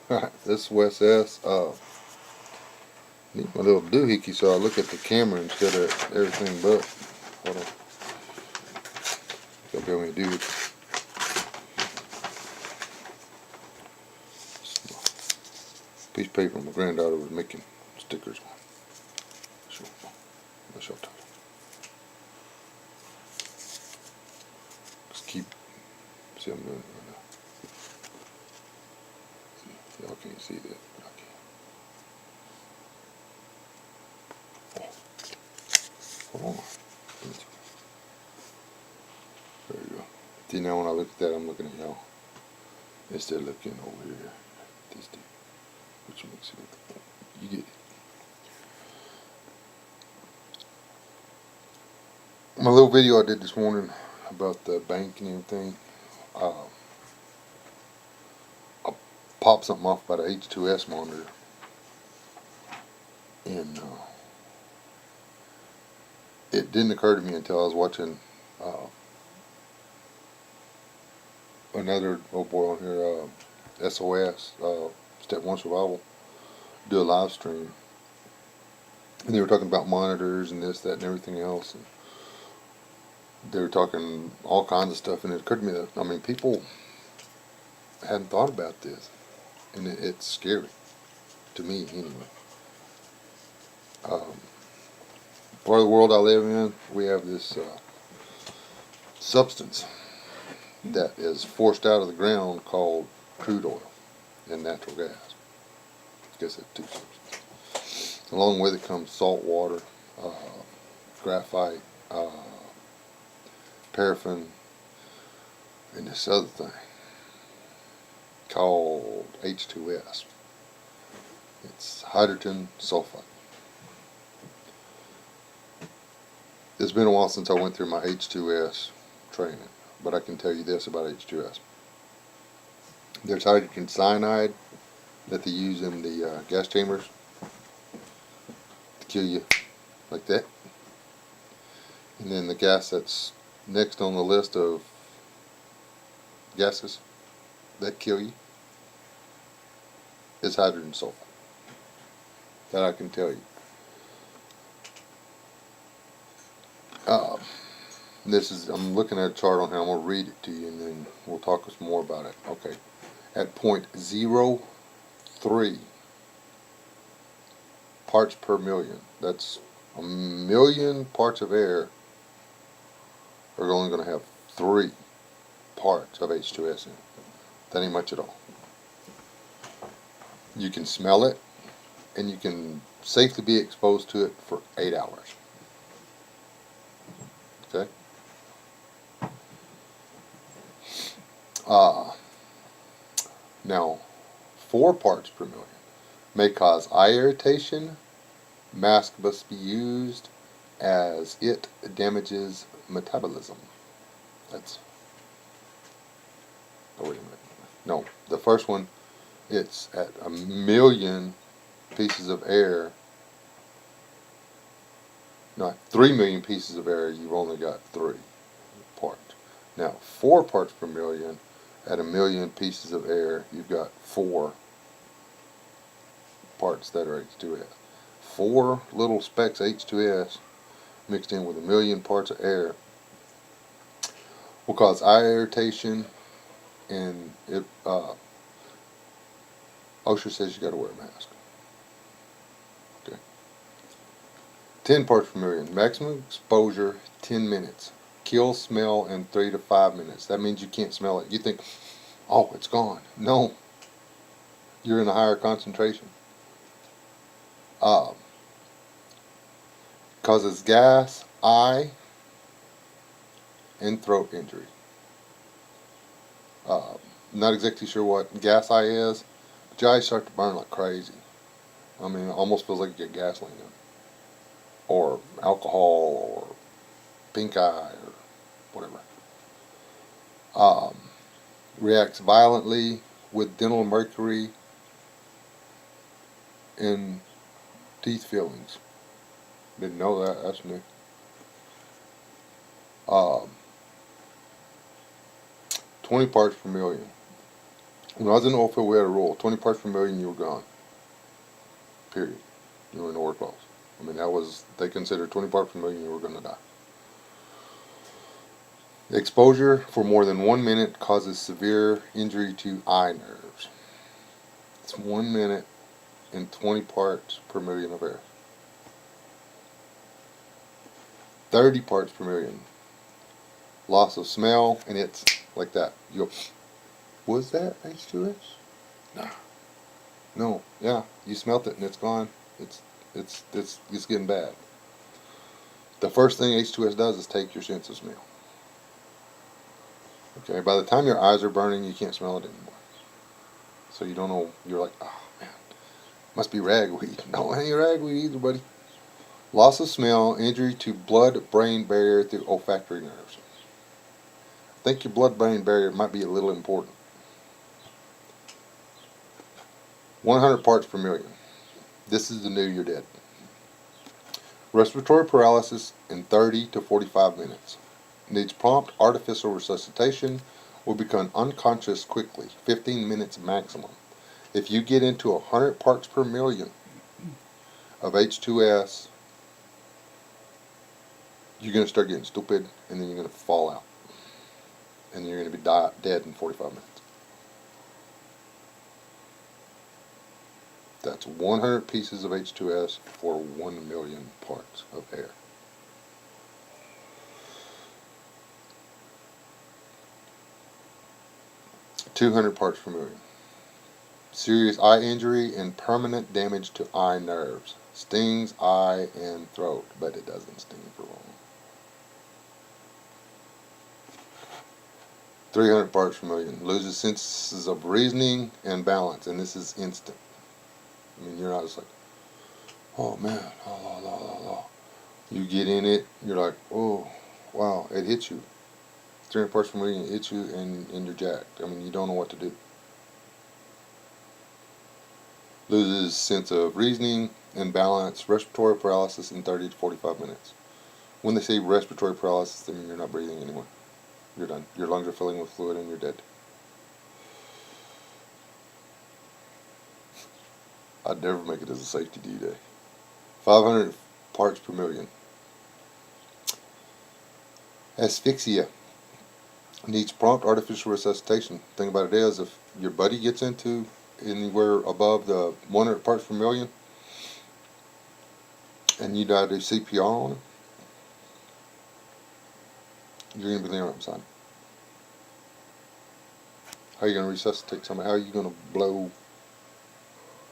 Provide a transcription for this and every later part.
This H2S. Need my little doohickey so I look at the camera instead of everything but. Hold on. You'll be able to do it. Piece of paper my granddaughter was making stickers on. Sure. Let's show you. Just keep. See, I'm doing it right now. Y'all can't see that, but I can. Oh, hold on. There you go. See, now when I look at that, I'm looking at y'all instead of looking over here. These two, which makes it. You get it. My little video I did this morning about the bank and everything. I popped something off about an H2S monitor, and it didn't occur to me until I was watching another old boy on here, SOS, Step 1 Survival, do a live stream. And they were talking about monitors and this, that, and everything else. And they were talking all kinds of stuff. And it occurred to me that, I mean, people hadn't thought about this. And it's scary. To me, anyway. Part of the world I live in, we have this substance that is forced out of the ground called crude oil and natural gas. I guess it's two substances. Along with it comes salt water, graphite, paraffin, and this other thing called H2S. It's hydrogen sulfide. It's been a while since I went through my H2S training, but I can tell you this about H2S. There's hydrogen cyanide that they use in the gas chambers to kill you like that. And then the gas that's next on the list of gases that kill you is hydrogen sulfide. That I can tell you. I'm looking at a chart on here. I'm going to read it to you and then we'll talk some more about it. Okay. At 0.03 parts per million, that's a million parts of air are only going to have 3 parts of H2S in it. That ain't much at all. You can smell it and you can safely be exposed to it for 8 hours. Okay? Now, 4 parts per million may cause eye irritation. Mask must be used as it damages metabolism. That's. Oh, wait a minute. No, the first one, it's at a million pieces of air. Not 3 million pieces of air, you've only got 3 parts. Now, 4 parts per million, at a million pieces of air, you've got 4 parts that are H2S. 4 little specks of H2S mixed in with a million parts of air will cause eye irritation, and it OSHA says you got to wear a mask. Okay. 10 parts per million, maximum exposure 10 minutes. Kill smell in 3 to 5 minutes. That means you can't smell it. You think, oh, it's gone. No, you're in a higher concentration. Causes gas, eye, and throat injury. Not exactly sure what gas eye is, but your eyes start to burn like crazy. I mean, it almost feels like you get gasoline in it. Or alcohol, or pink eye, or whatever. Reacts violently with dental mercury and teeth fillings. Didn't know that. That's new. 20 parts per million. When I was in the oil field, we had a rule: 20 parts per million, you were gone. Period. You were nowhere close. I mean, that was, they considered 20 parts per million, you were going to die. Exposure for more than 1 minute causes severe injury to eye nerves. It's 1 minute and 20 parts per million of air. 30 parts per million. Loss of smell, and it's like that. You go, was that H2S? Nah. No. Yeah. You smelt it and it's gone. It's getting bad. The first thing H2S does is take your sense of smell. Okay. By the time your eyes are burning, you can't smell it anymore. So you don't know. You're like, oh man, must be ragweed. No, it ain't ragweed either, buddy. Loss of smell, injury to blood-brain barrier through olfactory nerves. I think your blood-brain barrier might be a little important. 100 parts per million. This is the new you're dead. Respiratory paralysis in 30 to 45 minutes. Needs prompt artificial resuscitation. Will become unconscious quickly. 15 minutes maximum. If you get into 100 parts per million of H2S, you're going to start getting stupid, and then you're going to fall out. And you're going to be dead in 45 minutes. That's 100 pieces of H2S for 1 million parts of air. .200 parts per million. Serious eye injury and permanent damage to eye nerves. Stings eye and throat, but it doesn't sting for long. 300 parts per million. Loses senses of reasoning and balance, and this is instant. I mean, you're not just like, oh man, oh, la, la, la, la. You get in it, you're like, oh, wow, it hits you. 300 parts per million, it hits you, and you're jacked. I mean, you don't know what to do. Loses sense of reasoning and balance, respiratory paralysis in 30 to 45 minutes. When they say respiratory paralysis, they mean you're not breathing anymore. You're done. Your lungs are filling with fluid and you're dead. I'd never make it as a safety D-Day. 500 parts per million. Asphyxia. Needs prompt artificial resuscitation. Thing about it is, if your buddy gets into anywhere above the 100 parts per million, and you gotta do CPR on him, you're going to be laying right beside him. How are you going to resuscitate somebody? How are you going to blow?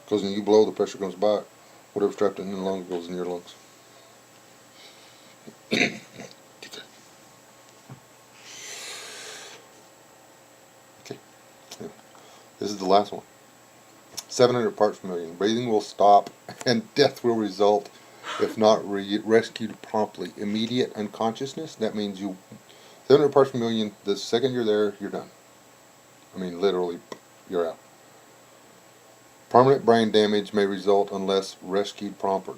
Because when you blow, the pressure comes back. Whatever's trapped in the lungs goes in your lungs. Okay. Yeah. This is the last one. 700 parts per million. Breathing will stop and death will result if not rescued promptly. Immediate unconsciousness. That means 700 parts per million, the second you're there, you're done. I mean, literally, you're out. Permanent brain damage may result unless rescued promptly.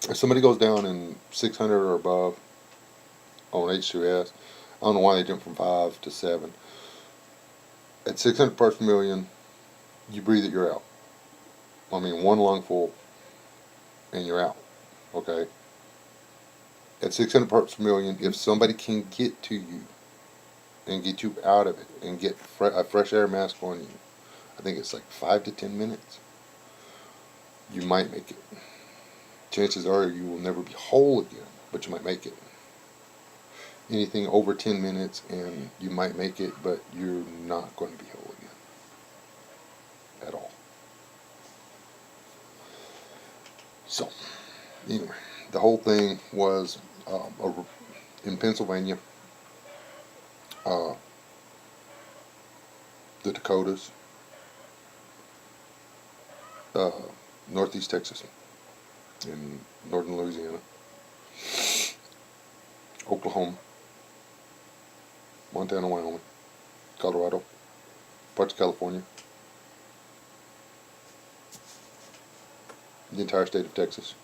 If somebody goes down in 600 or above on H2S, I don't know why they jumped from 5 to 7. At 600 parts per million, you breathe it, you're out. I mean, one lung full, and you're out. Okay? At 600 parts per million, if somebody can get to you and get you out of it and get a fresh air mask on you, I think it's like 5 to 10 minutes, you might make it. Chances are you will never be whole again, but you might make it. Anything over 10 minutes and you might make it, but you're not going to be whole again. At all. So, anyway, the whole thing was in Pennsylvania, the Dakotas, Northeast Texas, in northern Louisiana, Oklahoma, Montana, Wyoming, Colorado, parts of California, the entire state of Texas,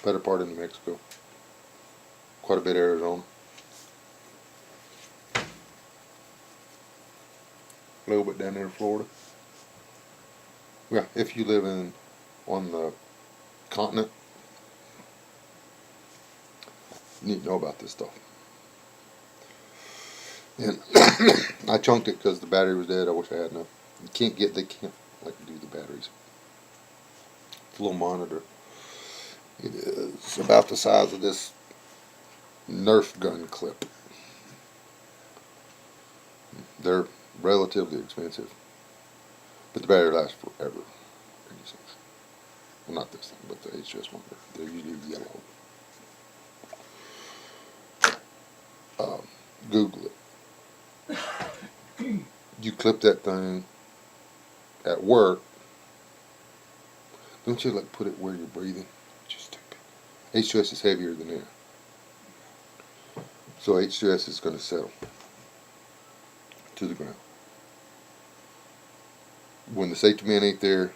better part of New Mexico, quite a bit of Arizona. a little bit down there in Florida. Yeah, if you live on the continent, you need to know about this stuff. And I chunked it because the battery was dead. I wish I had enough. They can't like do the batteries. It's a little monitor. It is about the size of this Nerf gun clip. They're relatively expensive, but the battery lasts forever. Well, not this thing, but the H2S monitor. They're usually yellow. Google it. You clip that thing at work. Don't you like put it where you're breathing? Just stupid. H2S is heavier than air. So H2S is going to settle to the ground. When the safety man ain't there,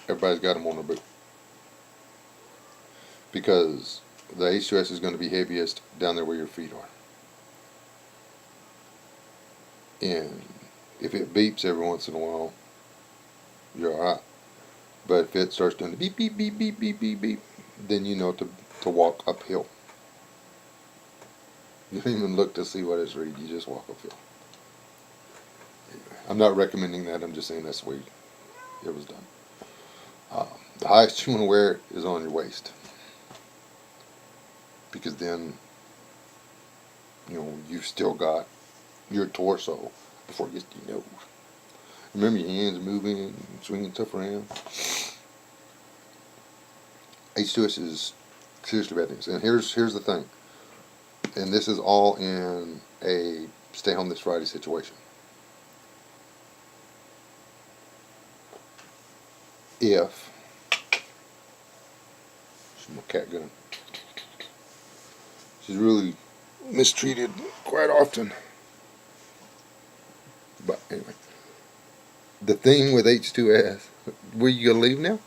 everybody's got them on their boot. Because the H2S is going to be heaviest down there where your feet are. And if it beeps every once in a while, you're alright. But if it starts doing the beep, beep, beep, beep, beep, beep, beep, then you know to walk uphill. You don't even look to see what it's reading, you just walk uphill. Anyway, I'm not recommending that, I'm just saying that's the way it was done. The highest you want to wear it is on your waist. Because then, you've still got your torso before it gets to your nose. Remember your hands moving, swinging stuff around. H2S is seriously bad news. And here's the thing. And this is all in a stay home this Friday situation. If my cat gun, she's really mistreated quite often. But anyway, the thing with H2S, were you gonna leave now?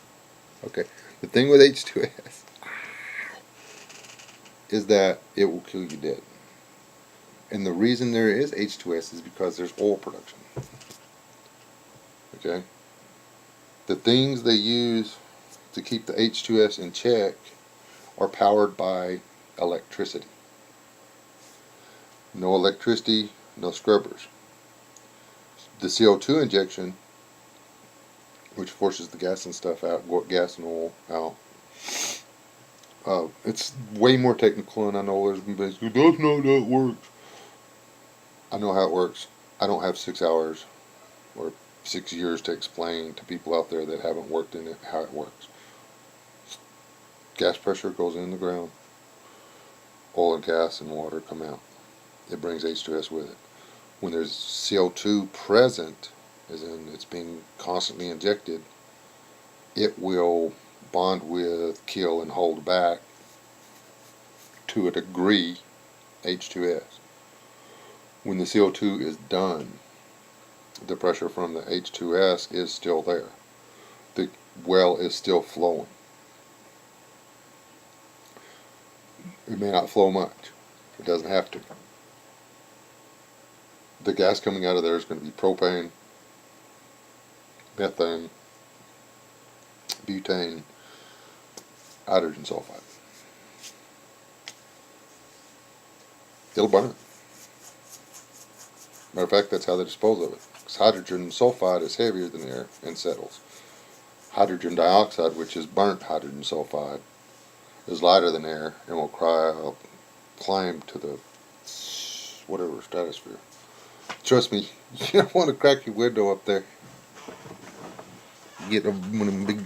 Okay. The thing with H2S is that it will kill you dead. And the reason there is H2S is because there's oil production. Okay? The things they use to keep the H2S in check are powered by electricity. No electricity, no scrubbers. The CO2 injection, which forces the gas and stuff out, gas and oil out, it's way more technical, and I know there's been things, that's not how it works. I know how it works. I don't have 6 hours or 6 years to explain to people out there that haven't worked in it how it works. Gas pressure goes in the ground. Oil and gas and water come out. It brings H2S with it. When there's CO2 present, as in it's being constantly injected, it will bond with, kill, and hold back to a degree H2S. When the CO2 is done, the pressure from the H2S is still there. The well is still flowing. It may not flow much. It doesn't have to. The gas coming out of there is going to be propane, methane, butane, hydrogen sulfide. It'll burn. Matter of fact, that's how they dispose of it. Because hydrogen sulfide is heavier than air and settles. Hydrogen dioxide, which is burnt hydrogen sulfide, is lighter than air and will climb to the whatever stratosphere. Trust me, you don't want to crack your window up there. You get one of them big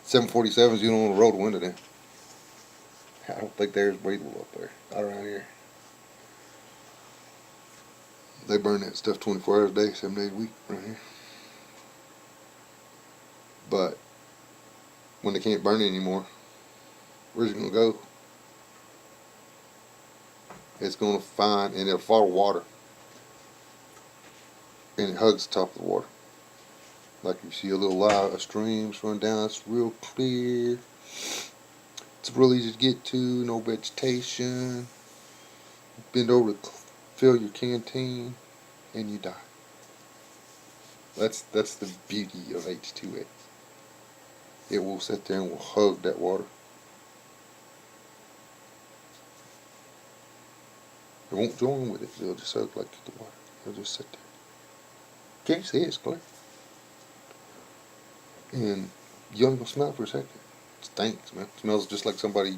747s, you don't want to roll the window down. I don't think there's breathable up there. Not around here. They burn that stuff 24 hours a day, 7 days a week right here. But when they can't burn it anymore, where's it going to go? It's going to find, and it'll follow water. And it hugs the top of the water. Like you see a little line of streams run down, it's real clear. It's real easy to get to, no vegetation. Bend over to fill your canteen, and you die. That's the beauty of H2S. It will sit there and will hug that water. It won't join with it. It'll just hug like the water. It'll just sit there. Can't see it, it's clear. And you don't even smell it for a second. It stinks, man. It smells just like somebody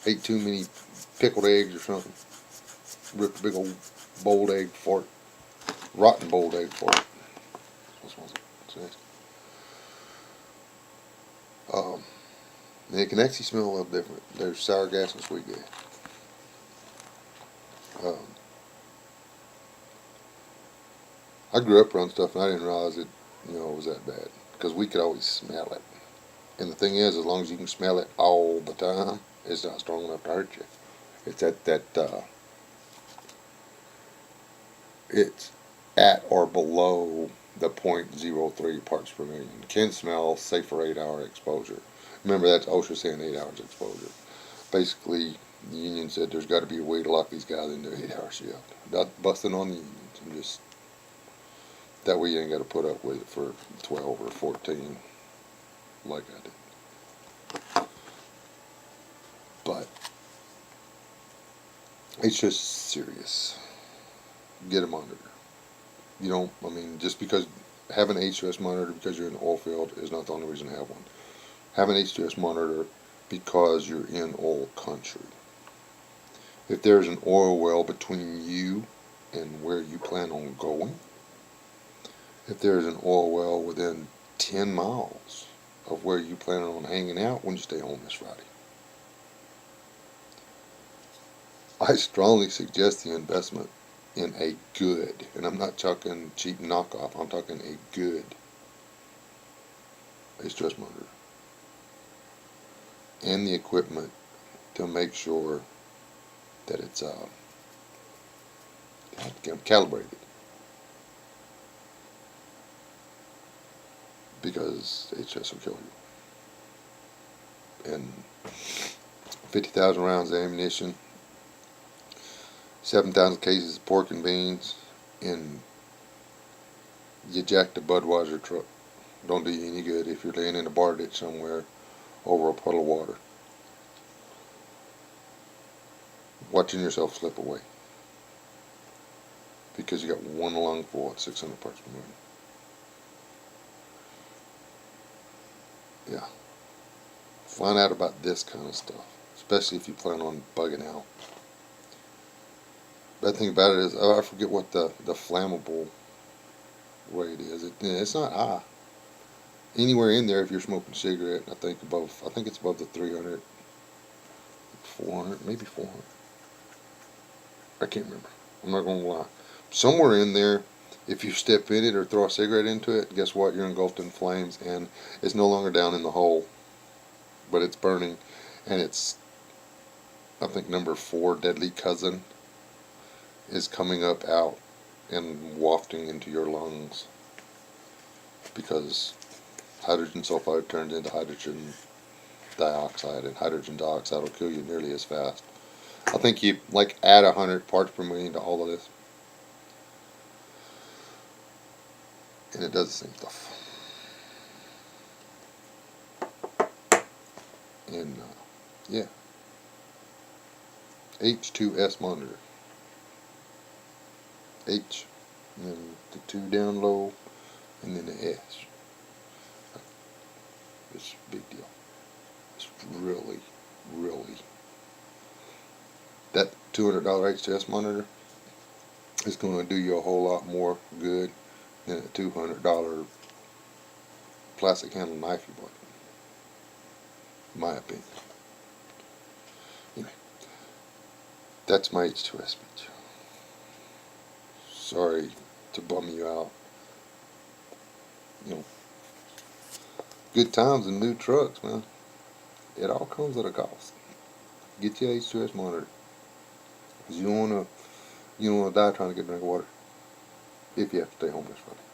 ate too many pickled eggs or something. Ripped a big old boiled egg fart. Rotten boiled egg fart. What smells it? It's nasty. And it can actually smell a little different. There's sour gas and sweet gas. I grew up around stuff and I didn't realize it, was that bad. Because we could always smell it. And the thing is, as long as you can smell it all the time, it's not strong enough to hurt you. It's it's at or below the .03 parts per million. Can smell safe for 8-hour exposure. Remember, that's OSHA saying 8 hours exposure. Basically, the union said there's got to be a way to lock these guys into 8-hour shift. Not busting on the unions. And just that way you ain't got to put up with it for 12 or 14 like I did. But it's just serious. Get a monitor. Just because have an H2S monitor because you're in the oil field is not the only reason to have one. Have an H2S monitor because you're in oil country. If there's an oil well between you and where you plan on going, if there's an oil well within 10 miles of where you plan on hanging out when you stay home this Friday, I strongly suggest the investment in a good, and I'm not talking cheap knockoff, I'm talking a good H2S monitor. And the equipment to make sure that it's calibrated. Because H2S will kill you. And 50,000 rounds of ammunition, 7,000 cases of pork and beans, and you jacked a Budweiser truck. Don't do you any good if you're laying in a bar ditch somewhere over a puddle of water, watching yourself slip away because you got one lung full at 600 parts per million. Yeah. Find out about this kind of stuff, especially if you plan on bugging out. Bad thing about it is, I forget what the flammable rate is. It's not high. Anywhere in there, if you're smoking a cigarette, I think it's above the 300, 400, maybe 400. I can't remember. I'm not going to lie. Somewhere in there, if you step in it or throw a cigarette into it, guess what? You're engulfed in flames, and it's no longer down in the hole, but it's burning, and it's, I think, number 4 deadly cousin is coming up out and wafting into your lungs because hydrogen sulfide turns into hydrogen dioxide, and hydrogen dioxide will kill you nearly as fast. I think you add 100 parts per million to all of this, and it does the same stuff. And yeah, H2S monitor. H, and then the 2 down low, and then the S. It's a big deal. It's really, really. That $200 H2S monitor is going to do you a whole lot more good than a $200 plastic handle knife you bought, in my opinion. Anyway, that's my H2S speech. Sorry to bum you out. Good times and new trucks, man. It all comes at a cost. Get your H2S monitor, because you don't wanna die trying to get a drink of water if you have to stay home this Friday.